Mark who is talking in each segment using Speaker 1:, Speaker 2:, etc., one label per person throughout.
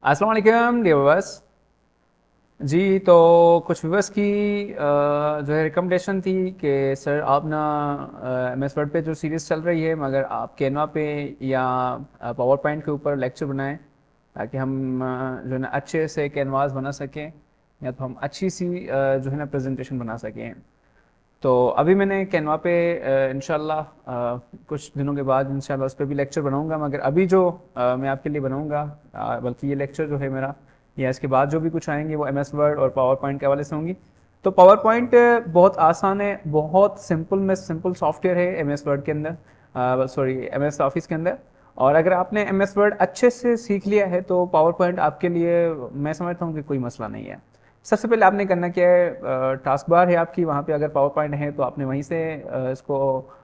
Speaker 1: अस्सलाम वालेकुम dear viewers जी। तो कुछ व्यूअर्स की जो है रिकमेंडेशन थी कि सर आप ना एम एस वर्ड पे जो सीरीज़ चल रही है मगर आप कैनवा पे या पावर पॉइंट के ऊपर लेक्चर बनाएं ताकि हम जो है ना अच्छे से कैनवास बना सकें या तो हम अच्छी सी जो है ना प्रेजेंटेशन बना सकें। तो अभी मैंने कैनवा पे इंशाल्लाह कुछ दिनों के बाद इंशाल्लाह उस पर भी लेक्चर बनाऊंगा, मगर अभी जो मैं आपके लिए बनाऊंगा बल्कि ये लेक्चर जो है मेरा या इसके बाद जो भी कुछ आएंगे वो एम एस वर्ड और पावर पॉइंट के हवाले से होंगी। तो पावर पॉइंट बहुत आसान है, बहुत सिंपल में सिंपल सॉफ्टवेयर है एम एस वर्ड के अंदर, सॉरी एम एस ऑफिस के अंदर। और अगर आपने एम एस वर्ड अच्छे से सीख लिया है तो पावर पॉइंट आपके लिए मैं समझता हूँ कि कोई मसला नहीं है। सबसे पहले आपने करना क्या है, टास्क बार है आपकी, वहाँ पे अगर पावर पॉइंट है तो आपने वहीं से इसको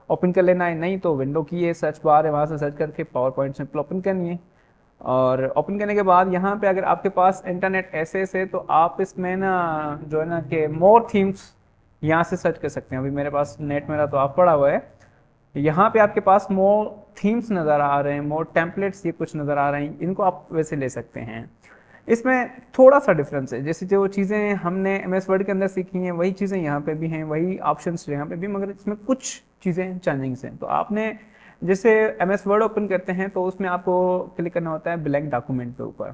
Speaker 1: ओपन कर लेना है, नहीं तो विंडो की है सर्च बार है वहाँ से सर्च करके पावर पॉइंट सिंपल ओपन करनी है। और ओपन करने के बाद यहाँ पे अगर आपके पास इंटरनेट एक्सेस है तो आप इसमें ना जो है ना कि मोर थीम्स यहाँ से सर्च कर सकते हैं। अभी मेरे पास नेट मेरा तो आप पड़ा हुआ है, यहाँ पे आपके पास मोर थीम्स नज़र आ रहे हैं, मोर टेम्पलेट्स ये कुछ नज़र आ रहे हैं, इनको आप वैसे ले सकते हैं। इसमें थोड़ा सा डिफरेंस है, जैसे जो चीज़ें हमने एम एस वर्ड के अंदर सीखी हैं वही चीज़ें यहाँ पे भी हैं, वही ऑप्शंस यहाँ पे भी, मगर इसमें कुछ चीज़ें चेंजिंग्स हैं। तो आपने जैसे एम एस वर्ड ओपन करते हैं तो उसमें आपको क्लिक करना होता है ब्लैंक डॉक्यूमेंट के ऊपर।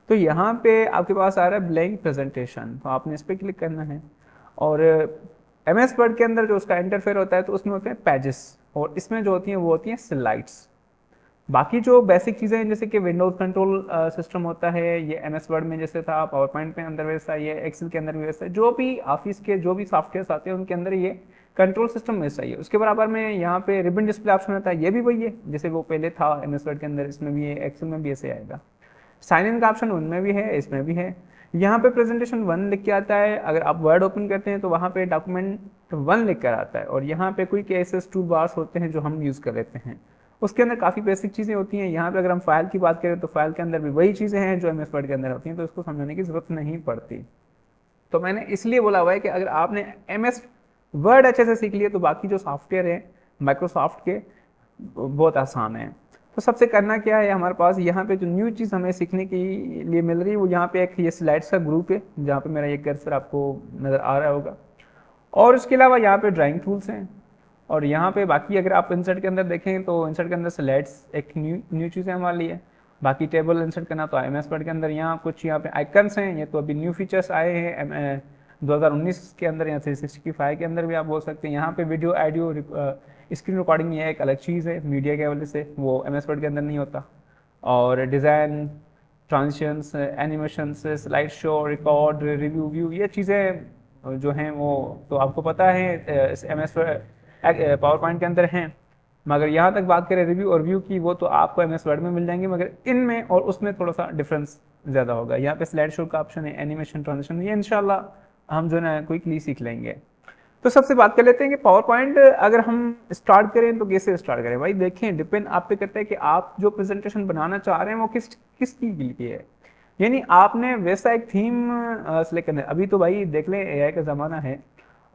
Speaker 1: तो यहाँ पे आपके पास आ रहा है ब्लैंक प्रेजेंटेशन, तो आपने इस पर क्लिक करना है। और एम एस वर्ड के अंदर जो उसका इंटरफेयर होता है तो उसमें होते हैं पेजेस, और इसमें जो होती हैं वो होती हैं स्लाइड्स। बाकी जो बेसिक चीज़ें हैं जैसे कि विंडोज कंट्रोल सिस्टम होता है, ये एम एस वर्ड में जैसे था, पावर पॉइंट में अंदर वैसा, ये एक्सेल के अंदर भी वैसा है, जो भी ऑफिस के जो भी सॉफ्टवेयर आते हैं उनके अंदर ये कंट्रोल सिस्टम वैसा ही है। उसके बराबर में यहाँ पे रिबन डिस्प्ले ऑप्शन होता है, ये भी वही है जैसे वो पहले था एम एस वर्ड के अंदर, इसमें भी है, एक्सेल में भी ऐसे आएगा। साइन इन का ऑप्शन उनमें भी है, इसमें भी है। यहाँ पे प्रेजेंटेशन वन लिख के आता है, अगर आप वर्ड ओपन करते हैं तो वहाँ पे डॉक्यूमेंट वन लिख कर आता है। और यहाँ पे कोई केसेस टूल बार्स होते हैं जो हम यूज़ कर लेते हैं, उसके अंदर काफ़ी बेसिक चीज़ें होती हैं। यहाँ पे अगर हम फाइल की बात करें तो फाइल के अंदर भी वही चीज़ें हैं जो एम एस वर्ड के अंदर होती हैं, तो इसको समझाने की ज़रूरत नहीं पड़ती। तो मैंने इसलिए बोला हुआ है कि अगर आपने एम एस वर्ड अच्छे से सीख लिया तो बाकी जो सॉफ्टवेयर है माइक्रोसॉफ्ट के बहुत आसान है। तो सबसे करना क्या है, हमारे पास यहाँ पे जो न्यू चीज़ हमें सीखने के लिए मिल रही है वो यहाँ पे एक ये स्लाइड्स का ग्रुप है जहाँ पे मेरा ये कर्सर आपको नज़र आ रहा होगा। और उसके अलावा यहाँ पे ड्राइंग टूल्स हैं। और यहाँ पे बाकी अगर आप इंसर्ट के अंदर देखें तो इंसर्ट के अंदर स्लाइड्स एक न्यू चीज़ है हमारे लिए। बाकी टेबल इंसर्ट करना तो एम एस वर्ड के अंदर यहाँ कुछ यहाँ पे आइकन्स हैं, ये तो अभी न्यू फीचर्स आए हैं 2019 के अंदर या 365 के अंदर भी आप बोल सकते हैं। यहाँ पे वीडियो ऑडियो स्क्रीन रिकॉर्डिंग ये एक अलग चीज़ है मीडिया के हवाले से, वो एम एस वर्ड के अंदर नहीं होता। और design, transitions, animations, slide show, record, review view, ये चीज़ें जो हैं वो तो आपको पता है एम एस पावर पॉइंट के अंदर हैं। मगर यहाँ तक बात करें रिव्यू और व्यू की, वो तो आपको एम एस वर्ड में मिल जाएंगे, मगर इनमें और उसमें थोड़ा सा डिफरेंस ज़्यादा होगा। यहाँ पे स्लाइड शो का ऑप्शन है, एनिमेशन, ट्रांजिशन, ये इंशाल्लाह हम जो है ना क्विकली सीख लेंगे। तो सबसे बात कर लेते हैं कि पावर पॉइंट अगर हम स्टार्ट करें तो कैसे स्टार्ट करें। भाई देखें, डिपेंड आप पे करता है कि आप जो प्रेजेंटेशन बनाना चाह रहे हैं वो किस चीज़ के लिए है। यानी आपने वैसा एक थीम सेलेक्ट करना है। अभी तो भाई देख लें एआई का ज़माना है,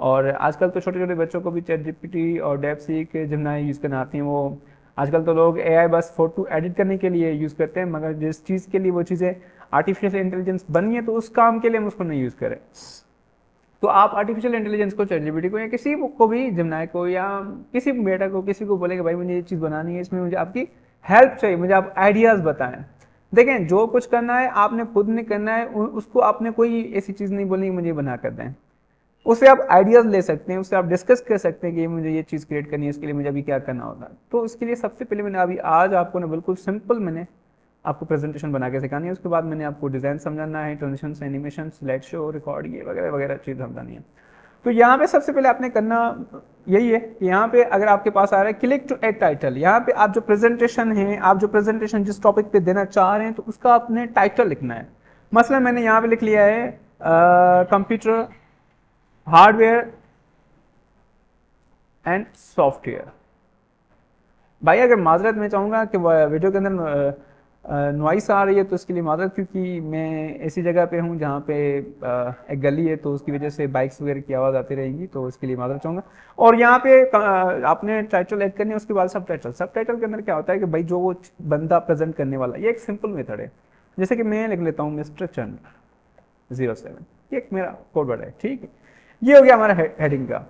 Speaker 1: और आजकल तो छोटे छोटे बच्चों को भी चैट जीपीटी और डेप्सीक जिमनाई यूज़ करना आती हैं। वो आजकल तो लोग एआई बस फोटो एडिट करने के लिए यूज़ करते हैं, मगर जिस चीज़ के लिए वो चीज़ें आर्टिफिशियल इंटेलिजेंस बनी है तो उस काम के लिए हम उसको नहीं यूज़ करें। तो आप आर्टिफिशियल इंटेलिजेंस को, चैट जीपीटी को या किसी को भी, जिमनाई को या किसी बेटा को, किसी को बोलेंगे भाई मुझे ये चीज़ बनानी है, इसमें मुझे आपकी हेल्प चाहिए, मुझे आप आइडियाज़ बताएं। देखें, जो कुछ करना है आपने खुद नहीं करना है, उसको आपने कोई ऐसी चीज़ नहीं बोलनी कि मुझे बना कर दें। उससे आप आइडियाज़ ले सकते हैं, उससे आप डिस्कस कर सकते हैं कि मुझे ये चीज़ क्रिएट करनी है, इसके लिए मुझे अभी क्या करना होगा। तो इसके लिए सबसे पहले मैंने अभी आज आपको ना बिल्कुल सिंपल मैंने आपको प्रेजेंटेशन बना के सिखानी है। उसके बाद मैंने आपको डिज़ाइन समझाना है, transitions, animation, slide show, record, ये वगैरह वगैरह चीज़ समझानी है। तो यहाँ पे सबसे पहले आपने करना यही है कि यहाँ पे अगर आपके पास आ रहा है क्लिक टू एड टाइटल, यहाँ पे आप जो प्रेजेंटेशन है, आप जो प्रेजेंटेशन जिस टॉपिक पे देना चाह रहे हैं तो उसका आपने टाइटल लिखना है। मसलन मैंने यहाँ पे लिख लिया है कंप्यूटर हार्डवेयर एंड सॉफ्टवेयर। भाई अगर माजरत मैं चाहूँगा कि वीडियो के अंदर नॉइस आ रही है तो इसके लिए माजरत, क्योंकि मैं ऐसी जगह पे हूँ जहाँ पे एक गली है, तो उसकी वजह से बाइक्स वगैरह की आवाज़ आती रहेगी, तो इसके लिए माजरत चाहूँगा। और यहाँ पे आपने टाइटल ऐड करनी है, उसके बाद सब टाइटल के अंदर क्या होता है कि भाई जो वो बंदा प्रेजेंट करने वाला, ये एक सिंपल मेथड है। जैसे कि मैं लिख लेता हूँ मिस्टर चंद्र 07, ये एक मेरा कोड वर्ड है, ठीक है। ये हो गया हमारा हेडिंग का।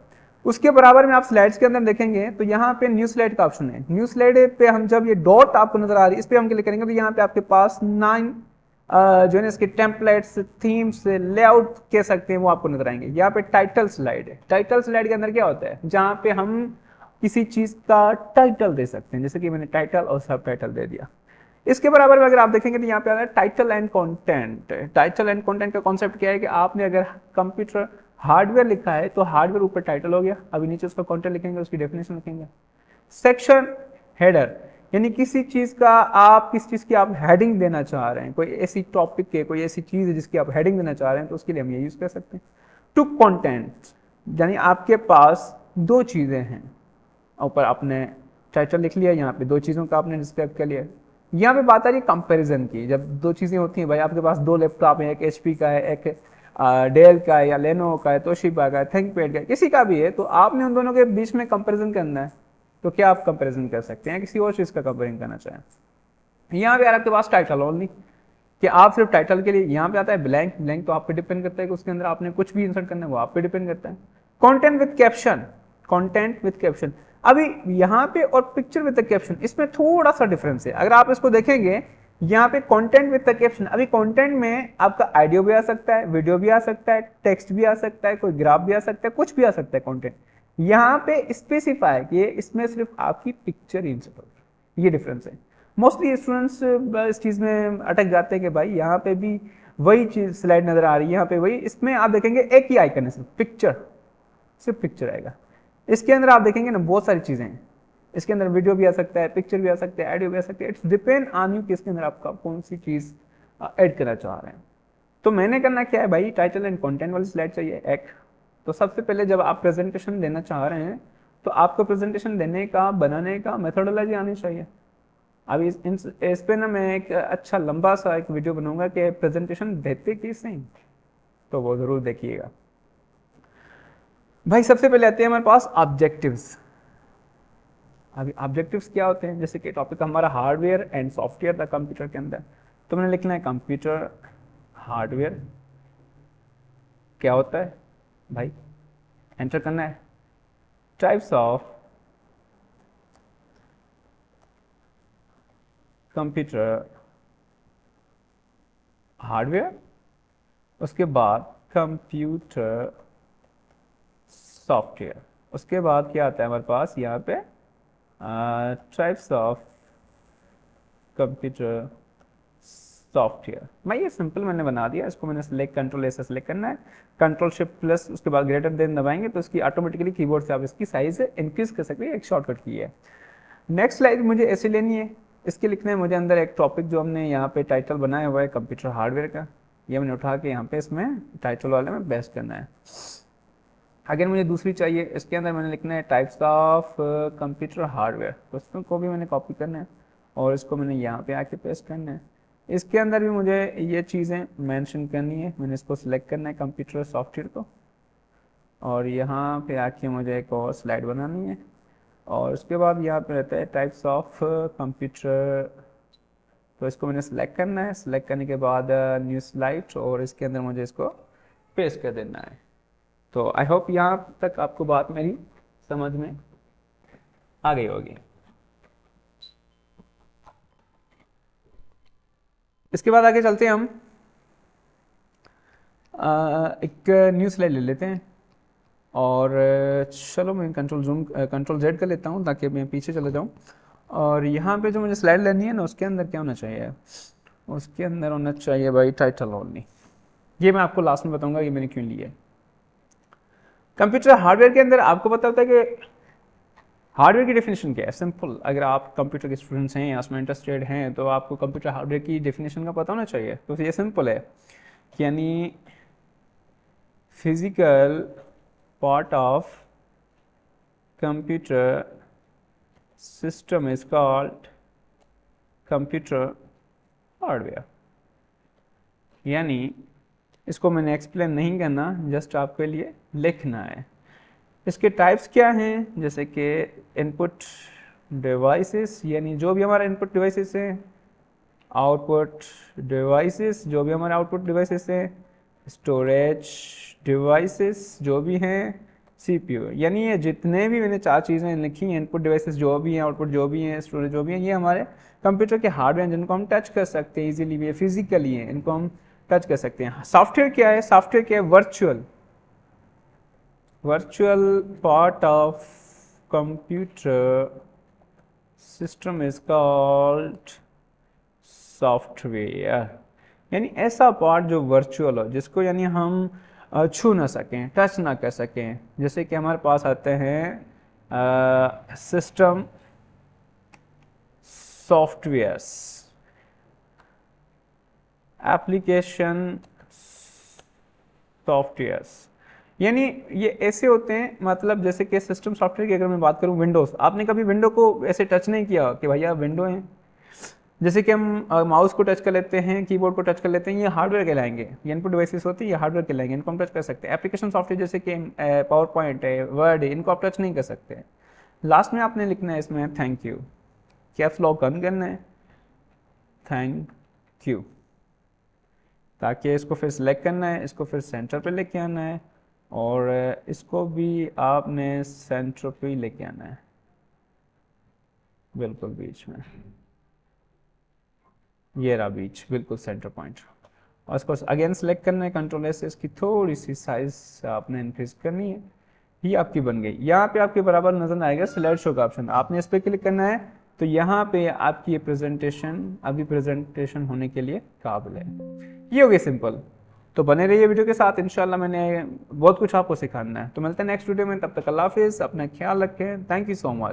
Speaker 1: उसके बराबर में आप स्लाइड्स के अंदर देखेंगे तो यहाँ पे न्यू स्लाइड का ऑप्शन है। न्यू स्लाइड पे हम जब ये डॉट आपको नजर आ रही है इस पे हम क्लिक करेंगे तो यहाँ पे आपके पास 9 जो है ना इसके टेम्पलेट्स, थीम्स, लेआउट कह सकते हैं वो आपको नजर आएंगे। यहाँ पे टाइटल स्लाइड है। टाइटल स्लाइड के अंदर क्या होता है, जहाँ पे हम किसी चीज का टाइटल दे सकते हैं, जैसे कि मैंने टाइटल और सब टाइटल दे दिया। इसके बराबर में अगर आप देखेंगे तो यहाँ पे आ रहा है title and content. Title and content का कॉन्सेप्ट क्या है कि आपने अगर कंप्यूटर हार्डवेयर लिखा है तो हार्डवेयर ऊपर टाइटल हो गया, अभी नीचे उसका कंटेंट लिखेंगे, उसकी डेफिनेशन लिखेंगे। सेक्शन हेडर, यानी किसी चीज का आप किस चीज की आप हेडिंग देना चाह रहे हैं, कोई ऐसी टॉपिक के कोई ऐसी चीज है जिसकी आप हेडिंग देना चाह रहे हैं तो उसके लिए हम ये यूज कर सकते हैं। टू कंटेंट, यानी आपके पास दो चीजें हैं, ऊपर आपने टाइटल लिख लिया, यहाँ पे दो चीजों का आपने डिस्क्राइब कर लिया। यहाँ पे बात आ रही है कंपैरिजन की। जब दो चीजें होती हैं भाई, आपके पास दो लैपटॉप हैं, एक एचपी का है, एक डेल का है, या लेनोवो का है, तोशिबा का है, थिंकपैड का है, किसी का भी है, तो आपने उन दोनों के बीच में कंपैरिजन करना है। तो क्या आप कंपैरिजन कर सकते हैं, किसी और चीज का कंपेयरिंग करना चाहें। यहाँ पे यार आपके पास टाइटल ओनली, कि आप सिर्फ टाइटल के लिए, यहाँ पे आता है ब्लैंक। ब्लैंक तो आप पे डिपेंड करता है कि उसके अंदर आपने कुछ भी इंसर्ट करना है, वो आप पे डिपेंड करता है। Content with caption, content with caption. अभी यहाँ पे और पिक्चर विद द कैप्शन, इसमें थोड़ा सा डिफरेंस है। अगर आप इसको देखेंगे, यहाँ पे कंटेंट विद द कैप्शन, अभी कंटेंट में आपका ऑडियो भी आ सकता है, वीडियो भी आ सकता है, टेक्स्ट भी आ सकता है, कोई ग्राफ भी आ सकता है, कुछ भी आ सकता है कंटेंट। यहाँ पे स्पेसिफाई कि इसमें सिर्फ आपकी पिक्चर इंसर्ट होगी, ये डिफरेंस है। मोस्टली स्टूडेंट्स इस चीज में अटक जाते हैं कि भाई यहाँ पे भी वही चीज स्लाइड नजर आ रही है, यहाँ पे वही, इसमें आप देखेंगे एक ही आइकन है, सिर्फ पिक्चर, सिर्फ पिक्चर आएगा। इसके अंदर आप देखेंगे ना बहुत सारी चीजें हैं, इसके अंदर वीडियो भी आ सकता है, पिक्चर भी आ सकता है, ऑडियो भी आ सकता है। इट्स डिपेंड ऑन यू कि इसके अंदर आपका कौन सी चीज ऐड करना चाह रहे हैं। तो मैंने करना क्या है भाई, टाइटल एंड कंटेंट वाली स्लाइड चाहिए एक। तो सबसे पहले जब आप प्रेजेंटेशन देना चाह रहे हैं तो आपको प्रेजेंटेशन देने का, बनाने का मेथोडोलॉजी आनी चाहिए। अभी इस पे ना मैं एक अच्छा लंबा सा एक वीडियो बनाऊंगा कि प्रेजेंटेशन देते कैसे हैं, तो वो जरूर देखिएगा। भाई सबसे पहले आते हैं हमारे पास ऑब्जेक्टिव्स। अभी ऑब्जेक्टिव्स क्या होते हैं, जैसे कि टॉपिक हमारा हार्डवेयर एंड सॉफ्टवेयर था कंप्यूटर के अंदर, तो मैंने लिखना है कंप्यूटर हार्डवेयर क्या होता है भाई, एंटर करना है। टाइप्स ऑफ कंप्यूटर हार्डवेयर, उसके बाद कंप्यूटर सॉफ्टवेयर, उसके बाद क्या आता है हमारे पास यहाँ पे टाइप्स ऑफ कंप्यूटर सॉफ्टवेयर। मैं ये सिंपल मैंने बना दिया, इसको मैंने सेलेक्ट, कंट्रोल ऐसे सेलेक्ट करना है, कंट्रोल शिफ्ट प्लस उसके बाद ग्रेटर देन दबाएंगे तो इसकी ऑटोमेटिकली कीबोर्ड से आप इसकी साइज इंक्रीज कर सकते हैं, एक शॉर्टकट की है। नेक्स्ट स्लाइड मुझे ऐसे लेनी है, इसके लिखना है मुझे अंदर एक टॉपिक जो हमने यहाँ पे टाइटल बनाया हुआ है कंप्यूटर हार्डवेयर का, ये मैंने उठा के यहाँ पे इसमें टाइटल वाले में बेस्ट करना है। अगर मुझे दूसरी चाहिए, इसके अंदर मैंने लिखना है टाइप्स ऑफ कंप्यूटर हार्डवेयर, तो इसको भी मैंने कॉपी करना है और इसको मैंने यहाँ पे आके पेस्ट करना है। इसके अंदर भी मुझे ये चीज़ें मेंशन करनी है, मैंने इसको सिलेक्ट करना है कंप्यूटर सॉफ्टवेयर को, और यहाँ पे आके मुझे एक और स्लाइड बनानी है, और उसके बाद यहाँ पे रहता है टाइप्स ऑफ कंप्यूटर, तो इसको मैंने सेलेक्ट करना है। सेलेक्ट करने के बाद न्यू स्लाइड, और इसके अंदर मुझे इसको पेस्ट कर देना है। तो आई होप यहाँ तक आपको बात मेरी समझ में आ गई होगी। इसके बाद आगे चलते हैं हम, एक न्यू स्लाइड ले लेते हैं, और चलो मैं कंट्रोल जेड कर लेता हूँ ताकि मैं पीछे चले जाऊँ। और यहाँ पे जो मुझे स्लाइड लेनी है ना, उसके अंदर क्या होना चाहिए, उसके अंदर होना चाहिए भाई टाइटल ओनली। ये मैं आपको लास्ट में बताऊंगा ये मैंने क्यों लिया है। कंप्यूटर हार्डवेयर के अंदर आपको पता होता है कि हार्डवेयर की डेफिनेशन क्या है, सिंपल। अगर आप कंप्यूटर के स्टूडेंट्स हैं या उसमें इंटरेस्टेड हैं तो आपको कंप्यूटर हार्डवेयर की डेफिनेशन का पता होना चाहिए। तो ये सिंपल है, यानी physical part of computer system is called computer hardware. यानी इसको मैंने एक्सप्लेन नहीं करना, जस्ट आपके लिए लिखना है। इसके टाइप्स क्या हैं, जैसे कि इनपुट डिवाइसेस, यानी जो भी हमारा इनपुट डिवाइसेस हैं, आउटपुट डिवाइसेस, जो भी हमारे आउटपुट डिवाइसेस हैं, स्टोरेज डिवाइसेस जो भी हैं, सीपीयू। यानी ये जितने भी मैंने 4 चीज़ें लिखी हैं, इनपुट डिवाइसेस जो भी हैं, आउटपुट जो भी हैं, स्टोरेज जो भी हैं, ये हमारे कंप्यूटर के हार्डवेयर हैं जिनको हम टच कर सकते हैं इजीली, ये फिजिकली हैं, इनको हम टच कर सकते हैं। सॉफ्टवेयर क्या है? सॉफ्टवेयर क्या है? Virtual part of computer system is called software. यानी ऐसा पार्ट जो वर्चुअल हो, जिसको यानी हम छू ना सकें, टच ना कर सकें। जैसे कि हमारे पास आते हैं सिस्टम सॉफ्टवेयर्स, एप्लीकेशन सॉफ्टवेयर्स, यानी ये ऐसे होते हैं। मतलब जैसे कि सिस्टम सॉफ्टवेयर की अगर मैं बात करूं, विंडोज़, आपने कभी विंडो को ऐसे टच नहीं किया कि भैया विंडो है। जैसे कि हम माउस को टच कर लेते हैं, कीबोर्ड को टच कर लेते हैं, ये हार्डवेयर कहलाएंगे। ये इनपुट डिवाइसेस होती है, ये हार्डवेयर कहलाएंगे, इनको हम टच कर सकते हैं। एप्लीकेशन सॉफ्टवेयर जैसे कि पावर पॉइंट है, वर्ड है, इनको आप टच नहीं कर सकते। लास्ट में आपने लिखना है इसमें थैंक यू, कैप्स लॉक बंद करना है, थैंक यू, ताकि इसको फिर सिलेक्ट करना है, इसको फिर सेंटर पे लेके आना है, और इसको भी आपने सेंटर पे ही लेके आना है, बिल्कुल बीच में। ये रहा बीच, बिल्कुल सेंटर पॉइंट। और इसको अगेन सेलेक्ट करना है, कंट्रोल एस से इसकी थोड़ी सी साइज आपने इंक्रीज करनी है। ये आपकी बन गई। यहाँ पे आपके बराबर नजर आएगा स्लाइड शो का ऑप्शन, आपने इस पर क्लिक करना है, तो यहाँ पे आपकी ये प्रेजेंटेशन अभी प्रेजेंटेशन होने के लिए काबिल है। ये हो गई सिंपल। तो बने रहिए वीडियो के साथ, इंशाल्लाह मैंने बहुत कुछ आपको सिखाना है। तो मिलते हैं नेक्स्ट वीडियो में, तब तक अल्लाह हाफिज़, अपना ख्याल रखें, थैंक यू सो मच।